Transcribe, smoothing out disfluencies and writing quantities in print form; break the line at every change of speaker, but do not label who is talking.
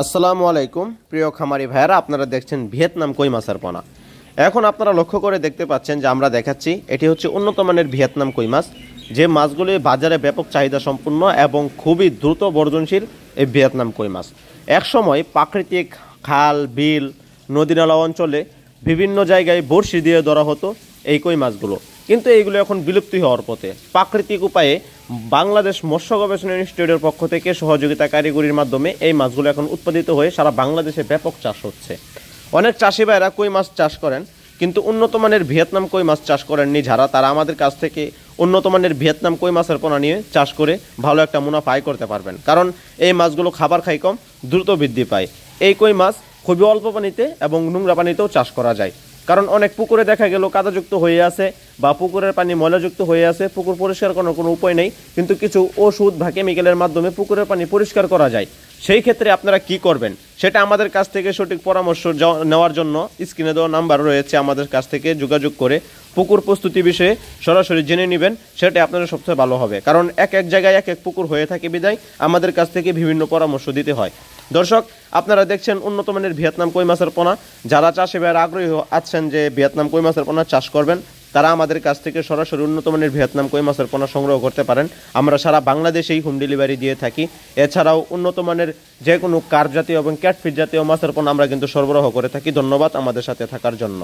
আসসালামু আলাইকুম প্রিয় খামারি ভাইরা, আপনারা দেখছেন ভিয়েতনাম কই মাছের পোনা। এখন আপনারা লক্ষ্য করে দেখতে পাচ্ছেন যে আমরা দেখাচ্ছি এটি হচ্ছে উন্নত মানের ভিয়েতনাম কই মাছ, যে মাছগুলি বাজারে ব্যাপক চাহিদা সম্পন্ন এবং খুবই দ্রুত বর্ধনশীল। এই ভিয়েতনাম কই মাছ একসময় প্রাকৃতিক খাল বিল নদী নালা অঞ্চলে বিভিন্ন জায়গায় বড়শি দিয়ে ধরা হতো এই কই মাছগুলো, কিন্তু এইগুলো এখন বিলুপ্তি হওয়ার পথে। প্রাকৃতিক উপায়ে বাংলাদেশ মৎস্য গবেষণা ইনস্টিটিউটের পক্ষ থেকে সহযোগিতা কারিগরির মাধ্যমে এই মাছগুলো এখন উৎপাদিত হয়ে সারা বাংলাদেশে ব্যাপক চাষ হচ্ছে। অনেক চাষি ভাইরা কই মাছ চাষ করেন, কিন্তু উন্নত মানের ভিয়েতনাম কই মাছ চাষ করেননি যারা, তারা আমাদের কাছ থেকে উন্নত মানের ভিয়েতনাম কই মাছের পোনা নিয়ে চাষ করে ভালো একটা মুনাফা আয় করতে পারবেন। কারণ এই মাছগুলো খাবার খাই কম, দ্রুত বৃদ্ধি পায়। এই কই মাছ খুবই অল্প পানিতে এবং নোংরা পানিতেও চাষ করা যায়। কারণ অনেক পুকুরে দেখা গেল কাদাযুক্ত হয়ে আছে বা পুকুরের পানি ময়লাযুক্ত হয়ে আছে, পুকুর পরিষ্কার করার কোনো উপায় নেই, কিন্তু কিছু ওষুধ বা কেমিক্যালের মাধ্যমে পুকুরের পানি পরিষ্কার করা যায়। সেই ক্ষেত্রে আপনারা কি করবেন সেটা আমাদের কাছ থেকে সঠিক পরামর্শ নেওয়ার জন্য স্ক্রিনে দেওয়া নাম্বার রয়েছে, আমাদের কাছ থেকে যোগাযোগ করে পুকুর প্রস্তুতি বিষয়ে সরাসরি জেনে নেবেন। সেটা আপনাদের সবচেয়ে ভালো হবে, কারণ এক এক জায়গায় এক এক পুকুর হয়ে থাকে বিদায় আমাদের কাছ থেকে বিভিন্ন পরামর্শ দিতে হয়। দর্শক, আপনারা দেখছেন উন্নত মানের ভিয়েতনাম কই মাছের পোনা। যারা চাষি ভাইয়ের আগ্রহী আছেন যে ভিয়েতনাম কই মাছের পোনা চাষ করবেন, তারা আমাদের কাছ থেকে সরাসরি উন্নত মানের ভিয়েতনাম কই মাছের পোনা সংগ্রহ করতে পারেন। আমরা সারা বাংলাদেশেই হোম ডেলিভারি দিয়ে থাকি। এছাড়াও উন্নত মানের যে কোনো কার্প জাতীয় এবং ক্যাটফিশ জাতীয় মাছের পোনা আমরা কিন্তু সরবরাহ করে থাকি। ধন্যবাদ আমাদের সাথে থাকার জন্য।